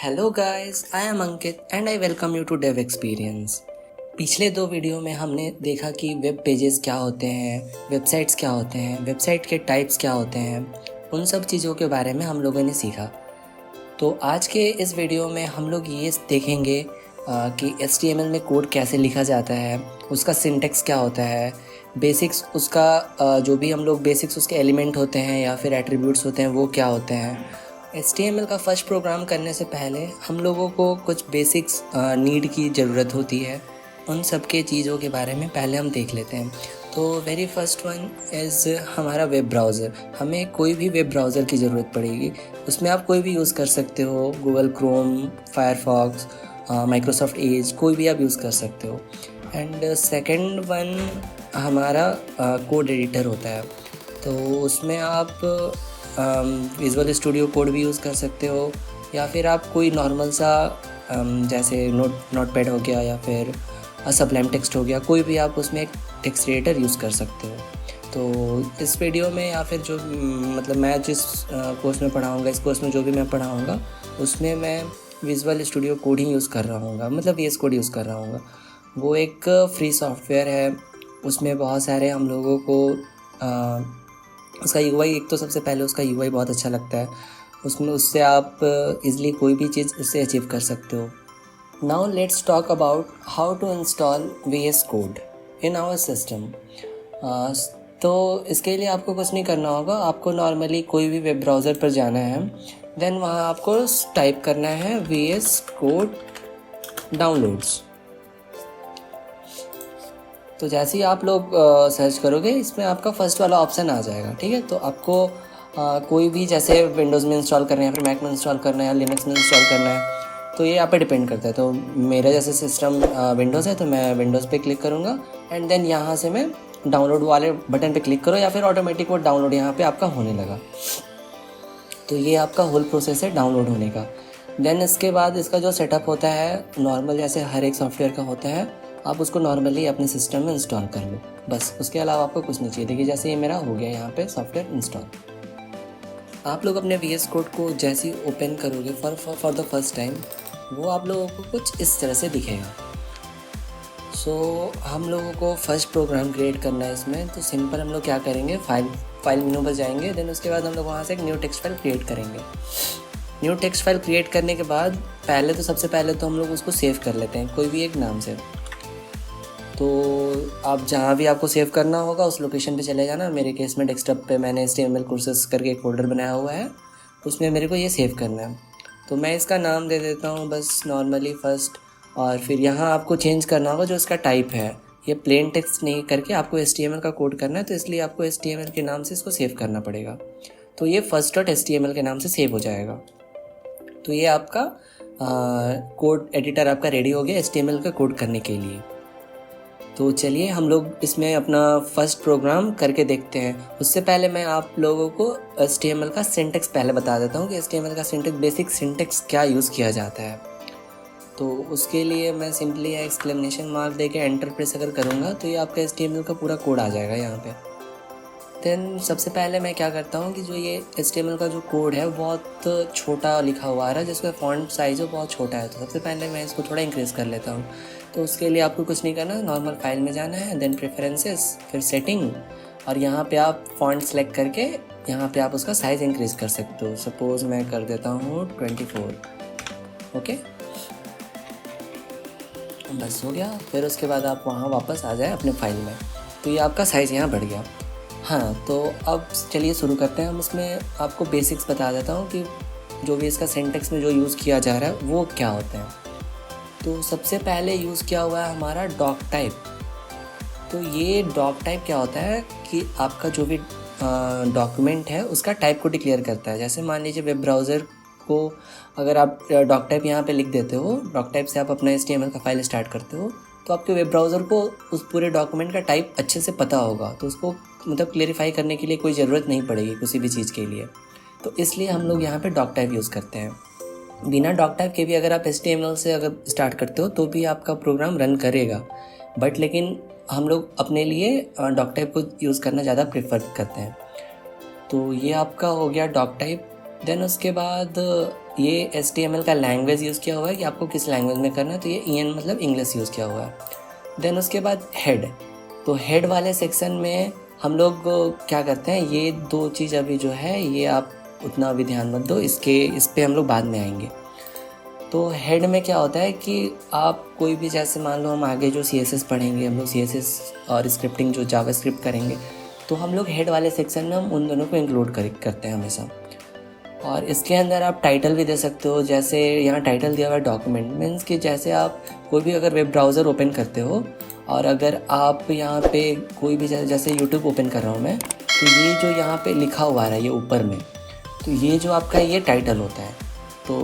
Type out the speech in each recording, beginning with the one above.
Hello guys, I am Ankit and I welcome you to Dev experience. पिछले 2 video में हमने देखा कि वेब पेजेस क्या होते हैं, वेबसाइट्स क्या होते हैं, वेबसाइट के टाइप्स क्या होते हैं, उन सब चीज़ों के बारे में हम लोगों ने सीखा। तो आज के इस वीडियो में हम लोग ये देखेंगे कि HTML में कोड कैसे लिखा जाता है, उसका सिंटेक्स क्या होता है, बेसिक्स उसका जो भी हम लोग बेसिक्स उसके एलिमेंट होते हैं या फिर एट्रीब्यूट्स होते हैं वो क्या होते हैं। HTML का फर्स्ट प्रोग्राम करने से पहले हम लोगों को कुछ बेसिक्स नीड की ज़रूरत होती है। उन सब के चीज़ों के बारे में पहले हम देख लेते हैं। तो वेरी फर्स्ट वन इज़ हमारा वेब ब्राउज़र। हमें कोई भी वेब ब्राउज़र की ज़रूरत पड़ेगी। उसमें आप कोई भी यूज़ कर सकते हो, Google Chrome, Firefox, Microsoft Edge, कोई भी आप यूज़ कर सकते हो। एंड सेकंड वन हमारा कोड एडिटर होता है। तो उसमें आप विजुअल स्टूडियो कोड भी यूज़ कर सकते हो या फिर आप कोई नॉर्मल सा जैसे नोटपैड हो गया या फिर सबलाइम टेक्स्ट हो गया, कोई भी आप उसमें एक टेक्स्ट एडिटर यूज़ कर सकते हो। तो इस वीडियो में या फिर जो मतलब मैं जिस कोर्स में पढ़ाऊँगा, इस कोर्स में जो भी मैं पढ़ाऊँगा उसमें मैं विजुअल स्टूडियो कोड ही यूज़ कर रहा हूँगा, मतलब VS कोड यूज़ कर रहा हूँगा। वो एक फ्री सॉफ्टवेयर है। उसमें बहुत सारे हम लोगों को उसका UI, एक तो सबसे पहले उसका UI बहुत अच्छा लगता है। उसमें उससे आप इज़िली कोई भी चीज़ उससे अचीव कर सकते हो। Now let's talk about how to install VS code in our system. तो इसके लिए आपको कुछ नहीं करना होगा। आपको नॉर्मली कोई भी वेब ब्राउज़र पर जाना है, देन वहाँ आपको टाइप करना है VS कोड डाउनलोड्स। तो जैसे ही आप लोग सर्च करोगे, इसमें आपका फर्स्ट वाला ऑप्शन आ जाएगा, ठीक है। तो आपको कोई भी जैसे विंडोज़ में इंस्टॉल करना है या फिर मैक में इंस्टॉल करना है या लिनक्स में इंस्टॉल करना है, तो ये आप पे डिपेंड करता है। तो मेरा जैसे सिस्टम विंडोज़ है तो मैं विंडोज़ पे क्लिक करूँगा एंड देन यहाँ से मैं डाउनलोड वाले बटन पे क्लिक करो या फिर ऑटोमेटिक वो डाउनलोड यहाँ पे आपका होने लगा। तो ये आपका होल प्रोसेस है डाउनलोड होने का। देन इसके बाद इसका जो सेटअप होता है नॉर्मल जैसे हर एक सॉफ्टवेयर का होता है, आप उसको नॉर्मली अपने सिस्टम में इंस्टॉल कर लो, बस। उसके अलावा आपको कुछ नहीं चाहिए। देखिए जैसे ये मेरा हो गया यहाँ पे सॉफ्टवेयर इंस्टॉल। आप लोग अपने VS कोड को जैसे ही ओपन करोगे फॉर द फर्स्ट टाइम, वो आप लोगों को कुछ इस तरह से दिखेगा। हम लोगों को फर्स्ट प्रोग्राम क्रिएट करना है इसमें। तो सिंपल हम लोग क्या करेंगे, फाइल मेनू पर जाएंगे। देन उसके बाद हम लोग वहाँ से एक न्यू टेक्स्ट फाइल क्रिएट करेंगे। न्यू टेक्स्ट फाइल क्रिएट करने के बाद सबसे पहले तो हम लोग उसको सेव कर लेते हैं कोई भी एक नाम से। तो आप जहाँ भी आपको सेव करना होगा उस लोकेशन पे चले जाना। मेरे केस में डेस्कटॉप पे मैंने HTML कोर्सेस करके एक फोल्डर बनाया हुआ है, उसमें मेरे को ये सेव करना है। तो मैं इसका नाम दे देता हूँ बस नॉर्मली फर्स्ट। और फिर यहाँ आपको चेंज करना होगा जो इसका टाइप है। ये प्लेन टेक्स्ट नहीं करके आपको HTML का कोड करना है, तो इसलिए आपको HTML के नाम से इसको सेव करना पड़ेगा। तो ये first.html के नाम से सेव हो जाएगा। तो ये आपका कोड एडिटर आपका रेडी हो गया HTML का कोड करने के लिए। तो चलिए हम लोग इसमें अपना फर्स्ट प्रोग्राम करके देखते हैं। उससे पहले मैं आप लोगों को HTML का सिंटेक्स पहले बता देता हूँ कि HTML का सिंटेक्स, बेसिक सिंटेक्स क्या यूज़ किया जाता है। तो उसके लिए मैं सिंपली एक्सक्लेमेशन मार्क दे के एंटर प्रेस अगर करूँगा तो ये आपका HTML का पूरा कोड आ जाएगा यहाँ पे। देन सबसे पहले मैं क्या करता हूँ कि जो ये HTML का जो कोड है बहुत छोटा लिखा हुआ आ रहा है, जिसका फॉन्ट साइज़ बहुत छोटा है। तो सबसे पहले मैं इसको थोड़ा इंक्रीज़ कर लेता हूँ। तो उसके लिए आपको कुछ नहीं करना, नॉर्मल फाइल में जाना है, देन प्रेफरेंसेस, फिर सेटिंग, और यहाँ पे आप फॉन्ट सेलेक्ट करके यहाँ पे आप उसका साइज़ इंक्रीज़ कर सकते हो। सपोज़ मैं कर देता हूँ 24। ओके, बस हो गया। फिर उसके बाद आप वहाँ वापस आ जाए अपने फाइल में। तो ये आपका साइज़ यहाँ बढ़ गया। हाँ, तो अब चलिए शुरू करते हैं। हम इसमें आपको बेसिक्स बता देता हूँ कि जो भी इसका सिंटेक्स में जो यूज़ किया जा रहा है वो क्या होता है। तो सबसे पहले यूज़ किया हुआ है हमारा डॉक टाइप। तो ये डॉक टाइप क्या होता है कि आपका जो भी डॉक्यूमेंट है उसका टाइप को डिक्लेयर करता है। जैसे मान लीजिए वेब ब्राउज़र को अगर आप डॉक टाइप यहाँ पे लिख देते हो, डॉक टाइप से आप अपना HTML का फाइल स्टार्ट करते हो, तो आपके वेब ब्राउज़र को उस पूरे डॉक्यूमेंट का टाइप अच्छे से पता होगा। तो उसको मतलब क्लेरिफाई करने के लिए कोई ज़रूरत नहीं पड़ेगी किसी भी चीज़ के लिए। तो इसलिए हम लोग यहाँ पे डॉक टाइप यूज़ करते हैं। बिना डॉक टाइप के भी अगर आप HTML से अगर स्टार्ट करते हो तो भी आपका प्रोग्राम रन करेगा, बट लेकिन हम लोग अपने लिए डॉक टाइप को यूज़ करना ज़्यादा प्रेफर करते हैं। तो ये आपका हो गया डॉक टाइप। देन उसके बाद ये HTML का लैंग्वेज यूज़ किया हुआ है कि आपको किस लैंग्वेज में करना है, तो ये EN मतलब इंग्लिश यूज़ किया हुआ है। देन उसके बाद हेड, तो हेड वाले सेक्शन में हम लोग क्या करते हैं, ये दो चीज़ अभी जो है ये आप उतना भी ध्यान मत दो, इस पे हम लोग बाद में आएंगे। तो हेड में क्या होता है कि आप कोई भी, जैसे मान लो हम आगे जो CSS पढ़ेंगे, हम लोग CSS और स्क्रिप्टिंग जो जावास्क्रिप्ट करेंगे, तो हम लोग हेड वाले सेक्शन में हम उन दोनों को इंक्लूड करते हैं हमेशा। और इसके अंदर आप टाइटल भी दे सकते हो, जैसे यहाँ टाइटल दिया हुआ है डॉक्यूमेंट, मीन्स कि जैसे आप कोई भी अगर वेब ब्राउज़र ओपन करते हो और अगर आप यहाँ पे कोई भी, जैसे यूट्यूब ओपन कर रहा हूँ मैं, तो ये जो यहाँ पे लिखा हुआ है ये ऊपर में, तो ये जो आपका ये टाइटल होता है। तो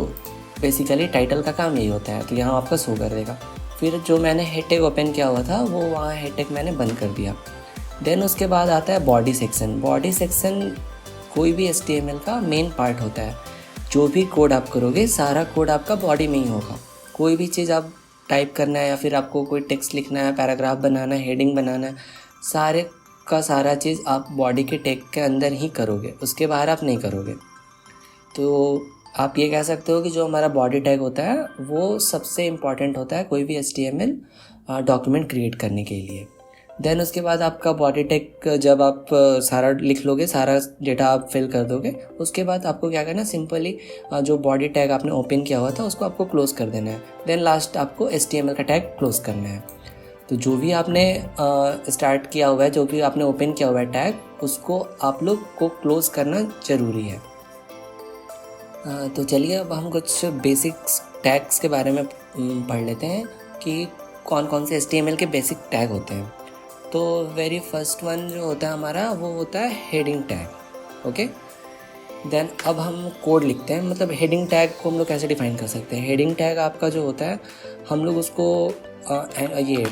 बेसिकली टाइटल का काम यही होता है, तो यहाँ आपका शो कर देगा। फिर जो मैंने हेड टैग ओपन किया हुआ था वो वहाँ हेड टैग मैंने बंद कर दिया। देन उसके बाद आता है बॉडी सेक्शन। बॉडी सेक्शन कोई भी HTML का मेन पार्ट होता है। जो भी कोड आप करोगे सारा कोड आपका बॉडी में ही होगा। कोई भी चीज़ आप टाइप करना है या फिर आपको कोई टेक्स्ट लिखना है, पैराग्राफ बनाना है, हेडिंग बनाना है, सारे का सारा चीज़ आप बॉडी के टैग के अंदर ही करोगे, उसके बाहर आप नहीं करोगे। तो आप ये कह सकते हो कि जो हमारा बॉडी टैग होता है वो सबसे इम्पॉर्टेंट होता है कोई भी HTML डॉक्यूमेंट क्रिएट करने के लिए। देन उसके बाद आपका बॉडी टैग जब आप सारा लिख लोगे, सारा डेटा आप फिल कर दोगे, उसके बाद आपको क्या करना है, सिंपली जो बॉडी टैग आपने ओपन किया हुआ था उसको आपको क्लोज़ कर देना है। देन लास्ट आपको HTML का टैग क्लोज़ करना है। तो जो भी आपने स्टार्ट किया हुआ है, जो भी आपने ओपन किया हुआ है टैग, उसको आप लोग को क्लोज़ करना ज़रूरी है। तो चलिए अब हम कुछ बेसिक्स टैग्स के बारे में पढ़ लेते हैं कि कौन कौन से HTML के बेसिक टैग होते हैं। तो वेरी फर्स्ट वन जो होता है हमारा वो होता है हेडिंग टैग। ओके, देन अब हम कोड लिखते हैं, मतलब हेडिंग टैग को हम लोग कैसे डिफाइन कर सकते हैं। हेडिंग टैग आपका जो होता है, हम लोग उसको ये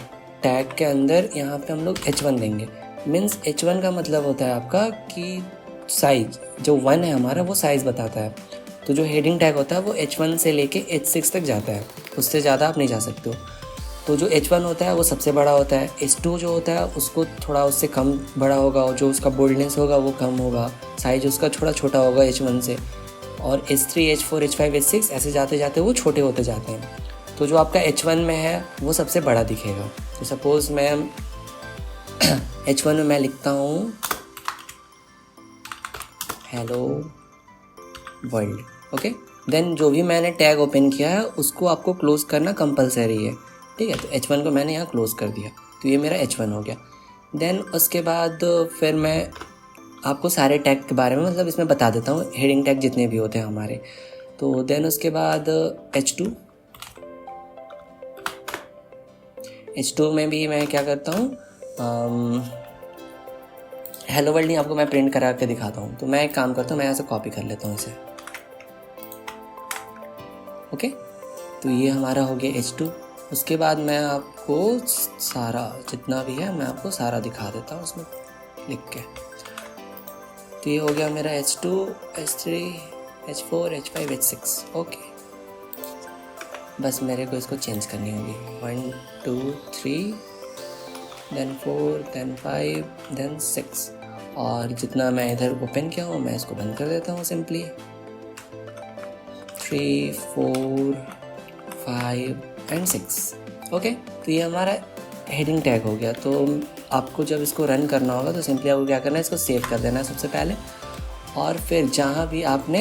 टैग के अंदर यहाँ पे हम लोग H1 देंगे। मीन्स H1 का मतलब होता है आपका कि साइज, जो 1 है हमारा वो साइज़ बताता है। तो जो हेडिंग टैग होता है वो H1 से लेके H6 तक जाता है, उससे ज़्यादा आप नहीं जा सकते हो। तो जो H1 होता है वो सबसे बड़ा होता है, H2 जो होता है उसको थोड़ा उससे कम बड़ा होगा, और जो उसका बोल्डनेस होगा वो कम होगा, साइज उसका थोड़ा छोटा होगा H1 से, और H3, H4, H5, H6 ऐसे जाते जाते वो छोटे होते जाते हैं। तो जो आपका H1 में है वो सबसे बड़ा दिखेगा। तो सपोज़ मैं H1 में मैं लिखता हूँ हेलो वर्ल्ड। ओके, देन जो भी मैंने टैग ओपन किया है उसको आपको क्लोज़ करना कंपलसरी है, ठीक है। तो H1 को मैंने यहाँ क्लोज़ कर दिया, तो ये मेरा H1 हो गया। देन उसके बाद फिर मैं आपको सारे टैग के बारे में मतलब इसमें बता देता हूँ, हेडिंग टैग जितने भी होते हैं हमारे। तो देन उसके बाद H2 में भी मैं क्या करता हूँ, हेलो वर्ल्ड नहीं, आपको मैं प्रिंट करा के दिखाता हूँ। तो मैं एक काम करता हूँ, मैं यहाँ से कॉपी कर लेता हूँ इसे। ओके, तो ये हमारा हो गया H2। उसके बाद मैं आपको सारा जितना भी है मैं आपको सारा दिखा देता हूँ उसमें लिख के। तो ये हो गया मेरा H2, H3, H4, H5, H6। Okay, बस मेरे को इसको चेंज करनी होगी, 1 2 3 देन 4 देन 5 देन 6, और जितना मैं इधर ओपन किया हूँ मैं इसको बंद कर देता हूँ सिंपली। 3 4 5 एंड 6। ओके, तो ये हमारा हेडिंग टैग हो गया। तो आपको जब इसको रन करना होगा तो सिंपली आपको क्या करना है, इसको सेव कर देना है सबसे पहले, और फिर जहाँ भी आपने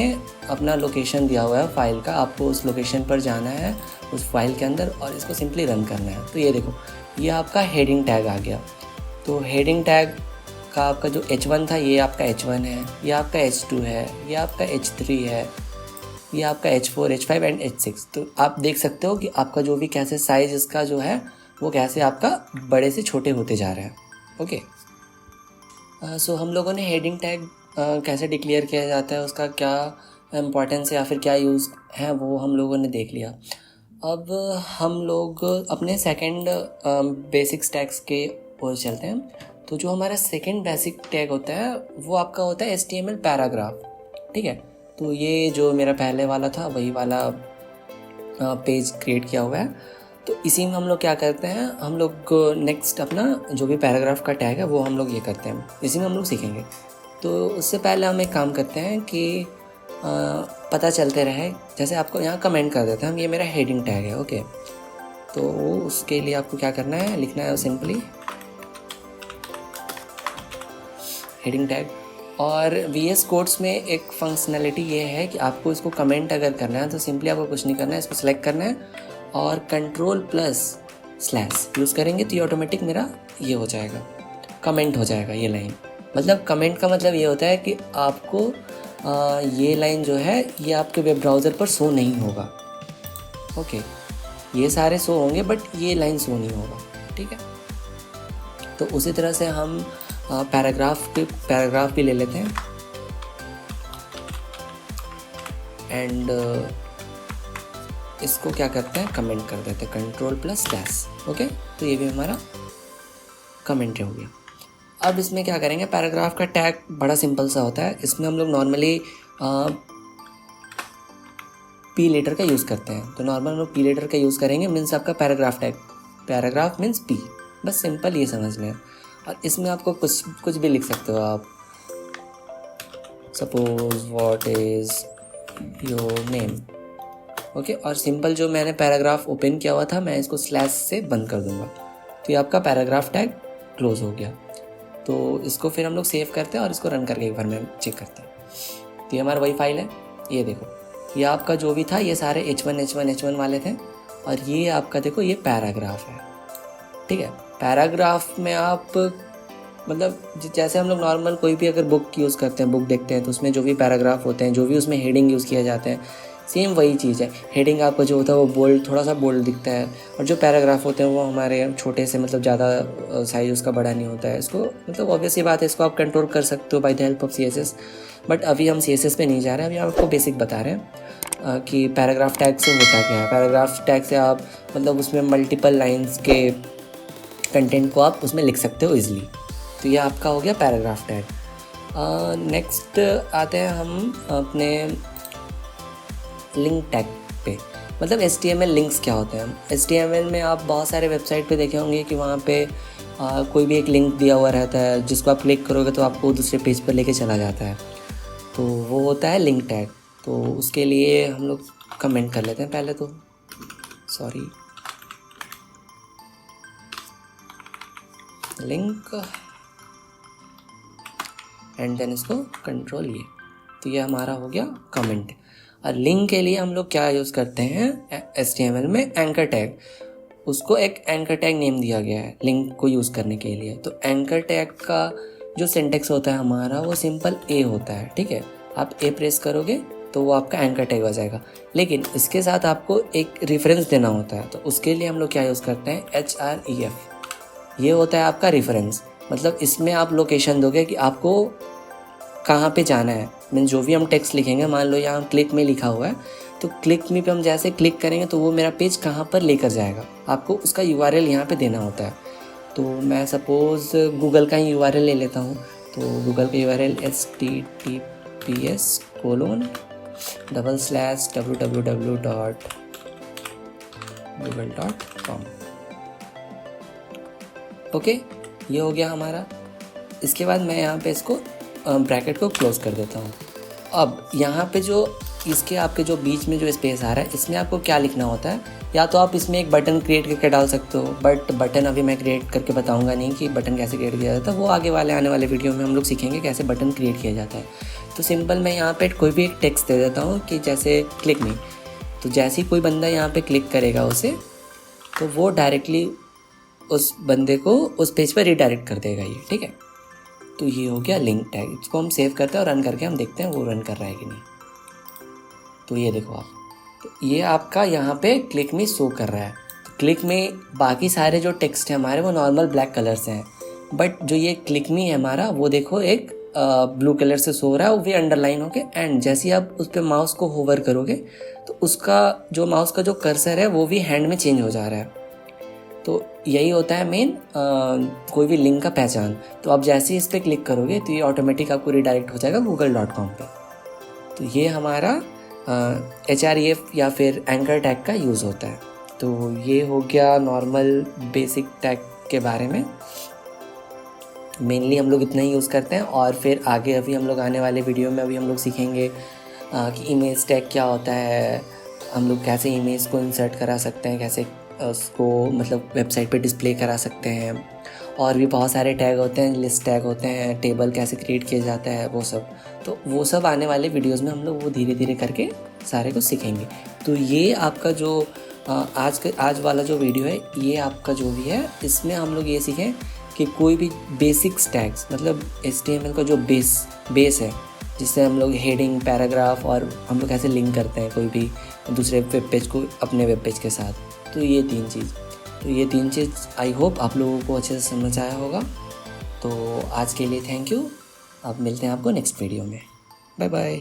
अपना लोकेशन दिया हुआ है फाइल का, आपको उस लोकेशन पर जाना है उस फाइल के अंदर और इसको सिंपली रन करना है। तो ये देखो, ये आपका हेडिंग टैग आ गया। तो हेडिंग टैग का आपका जो H1 था ये आपका H1 है, ये आपका H2 है, ये आपका H3 है, ये आपका H4, H5 एंड H6। तो आप देख सकते हो कि आपका जो भी कैसे साइज़ इसका जो है वो कैसे आपका बड़े से छोटे होते जा रहे हैं। ओके, सो हम लोगों ने हेडिंग टैग कैसे डिक्लेयर किया जाता है, उसका क्या इम्पोर्टेंस है या फिर क्या यूज़ है वो हम लोगों ने देख लिया। अब हम लोग अपने सेकंड बेसिक्स टैग्स के ओर चलते हैं। तो जो हमारा सेकंड बेसिक टैग होता है वो आपका होता है HTML पैराग्राफ, ठीक है। तो ये जो मेरा पहले वाला था वही वाला पेज क्रिएट किया हुआ है। तो इसी में हम लोग क्या करते हैं, हम लोग नेक्स्ट अपना जो भी पैराग्राफ का टैग है वो हम लोग ये करते हैं, इसी में हम लोग सीखेंगे। तो उससे पहले हम एक काम करते हैं कि पता चलते रहे। जैसे आपको यहाँ कमेंट कर देते हैं हम, ये मेरा हेडिंग टैग है, ओके। तो उसके लिए आपको क्या करना है, लिखना है सिंपली हेडिंग टैग। और VS कोड्स में एक फंक्शनलिटी ये है कि आपको इसको कमेंट अगर करना है तो सिंपली आपको कुछ नहीं करना है, इसको सेलेक्ट करना है और कंट्रोल+/ यूज़ करेंगे तो ये ऑटोमेटिक मेरा ये हो जाएगा, कमेंट हो जाएगा ये लाइन। मतलब कमेंट का मतलब ये होता है कि आपको ये लाइन जो है ये आपके वेब ब्राउज़र पर शो नहीं होगा, ओके। ये सारे शो होंगे बट ये लाइन शो नहीं होगा, ठीक है। तो उसी तरह से हम पैराग्राफ भी ले लेते हैं एंड इसको क्या करते हैं, कमेंट कर देते हैं कंट्रोल+/, ओके। तो ये भी हमारा कमेंट हो गया। अब इसमें क्या करेंगे, पैराग्राफ का टैग बड़ा सिंपल सा होता है। इसमें हम लोग नॉर्मली P लेटर का यूज़ करते हैं। तो नॉर्मल हम लोग P लेटर का यूज़ करेंगे, मीन्स आपका paragraph tag, paragraph means P, बस सिंपल ये समझ लें। और इसमें आपको कुछ भी लिख सकते हो आप, suppose what is your name, okay. और सिंपल जो मैंने पैराग्राफ ओपन किया हुआ था मैं इसको स्लैश से बंद कर दूंगा, तो ये आपका पैराग्राफ टैग क्लोज हो गया। तो इसको फिर हम लोग सेव करते हैं और इसको रन करके एक बार में चेक करते हैं। तो ये हमारा वही फाइल है, ये देखो, ये आपका जो भी था ये सारे H1 वाले थे और ये आपका देखो ये पैराग्राफ है, ठीक है। पैराग्राफ में आप मतलब जैसे हम लोग नॉर्मल कोई भी अगर बुक यूज़ करते हैं, बुक देखते हैं तो उसमें जो भी पैराग्राफ होते हैं, जो भी उसमें हेडिंग यूज़ किया जाते हैं, सेम वही चीज़ है। हेडिंग आपका जो होता है वो बोल्ड, थोड़ा सा बोल्ड दिखता है, और जो पैराग्राफ होते हैं वो हमारे छोटे से, मतलब ज़्यादा साइज़ उसका बड़ा नहीं होता है। इसको मतलब ऑब्वियस ही बात है, इसको आप कंट्रोल कर सकते हो by the help of CSS। But अभी हम CSS पे नहीं जा रहे हैं, अभी आपको बेसिक बता रहे हैं कि पैराग्राफ टैग से होता क्या है। पैराग्राफ टैग से आप मतलब उसमें मल्टीपल लाइन्स के कंटेंट को आप उसमें लिख सकते हो ईजिली। तो ये आपका हो गया पैराग्राफ टैग। नेक्स्ट आते हैं हम अपने लिंक टैग पे, मतलब HTML लिंक्स क्या होते हैं। HTML में आप बहुत सारे वेबसाइट पे देखे होंगे कि वहाँ पे कोई भी एक लिंक दिया हुआ रहता है, जिसको आप क्लिक करोगे तो आपको दूसरे पेज पर लेके चला जाता है, तो वो होता है लिंक टैग। तो उसके लिए हम लोग कमेंट कर लेते हैं पहले तो, सॉरी, लिंक एंड देन इसको कंट्रोल ये, तो ये हमारा हो गया कमेंट। और लिंक के लिए हम लोग क्या यूज़ करते हैं HTML में, एंकर टैग। उसको एक एंकर टैग नेम दिया गया है लिंक को यूज़ करने के लिए। तो एंकर टैग का जो सिंटेक्स होता है हमारा वो सिंपल A होता है, ठीक है। आप A प्रेस करोगे तो वो आपका एंकर टैग हो जाएगा, लेकिन इसके साथ आपको एक रेफरेंस देना होता है। तो उसके लिए हम लोग क्या यूज़ करते हैं, href। ये होता है आपका रेफरेंस, मतलब इसमें आप लोकेशन दोगे कि आपको कहाँ पे जाना है। मीन जो भी हम टेक्स्ट लिखेंगे, मान लो यहाँ क्लिक में लिखा हुआ है, तो क्लिक में पे हम जैसे क्लिक करेंगे तो वो मेरा पेज कहाँ पर लेकर जाएगा, आपको उसका URL यहाँ पे देना होता है। तो मैं सपोज़ गूगल का ही URL ले लेता हूँ। तो गूगल का URL https://www.google.com, ओके। ये हो गया हमारा। इसके बाद मैं यहाँ पे इसको ब्रैकेट को क्लोज़ कर देता हूँ। अब यहाँ पे जो इसके आपके जो बीच में जो स्पेस आ रहा है, इसमें आपको क्या लिखना होता है, या तो आप इसमें एक बटन क्रिएट करके डाल सकते हो, बट बटन अभी मैं क्रिएट करके बताऊंगा नहीं कि बटन कैसे क्रिएट किया जाता है, वो आगे आने वाले वीडियो में हम लोग सीखेंगे कैसे बटन क्रिएट किया जाता है। तो सिंपल मैं यहाँ पे कोई भी एक टेक्स्ट दे देता हूँ कि जैसे क्लिक मी। तो जैसे ही कोई बंदा यहाँ पे क्लिक करेगा उसे, तो वो डायरेक्टली उस बंदे को उस पेज पर रिडायरेक्ट कर देगा ये, ठीक है। तो ये हो गया लिंक टैग। इसको हम सेव करते हैं और रन करके हम देखते हैं वो रन कर रहा है कि नहीं। तो ये देखो आप, तो ये आपका यहाँ पे क्लिक में शो कर रहा है। तो क्लिक में बाकी सारे जो टेक्स्ट है हमारे वो नॉर्मल ब्लैक कलर से हैं, बट जो ये क्लिक में है हमारा वो देखो एक ब्लू कलर से शो रहा है, वो भी अंडरलाइन होके। एंड जैसे ही आप उस पर माउस को होवर करोगे तो उसका जो माउस का जो कर्सर है वो भी हैंड में चेंज हो जा रहा है। तो यही होता है मेन कोई भी लिंक का पहचान। तो आप जैसे ही इस पर क्लिक करोगे तो ये ऑटोमेटिक आपको रिडायरेक्ट हो जाएगा google.com पे। तो ये हमारा href या फिर एंकर टैग का यूज़ होता है। तो ये हो गया नॉर्मल बेसिक टैग के बारे में। मेनली हम लोग इतना ही यूज़ करते हैं, और फिर आगे अभी हम लोग आने वाले वीडियो में अभी हम लोग सीखेंगे कि इमेज टैग क्या होता है, हम लोग कैसे इमेज को इंसर्ट करा सकते हैं, कैसे उसको मतलब वेबसाइट पे डिस्प्ले करा सकते हैं, और भी बहुत सारे टैग होते हैं, लिस्ट टैग होते हैं, टेबल कैसे क्रिएट किया जाता है, वो सब। तो वो सब आने वाले वीडियोस में हम लोग वो धीरे धीरे करके सारे को सीखेंगे। तो ये आपका जो आज वाला जो वीडियो है, ये आपका जो भी है, इसमें हम लोग ये सीखें कि कोई भी बेसिक्स टैग्स, मतलब HTML का जो बेस है, जिससे हम लोग हेडिंग, पैराग्राफ और हम लोग कैसे लिंक करते हैं कोई भी दूसरे वेब पेज को अपने वेब पेज के साथ। तो ये तीन चीज़ आई होप आप लोगों को अच्छे से समझ आया होगा। तो आज के लिए थैंक यू। अब मिलते हैं आपको नेक्स्ट वीडियो में। Bye bye.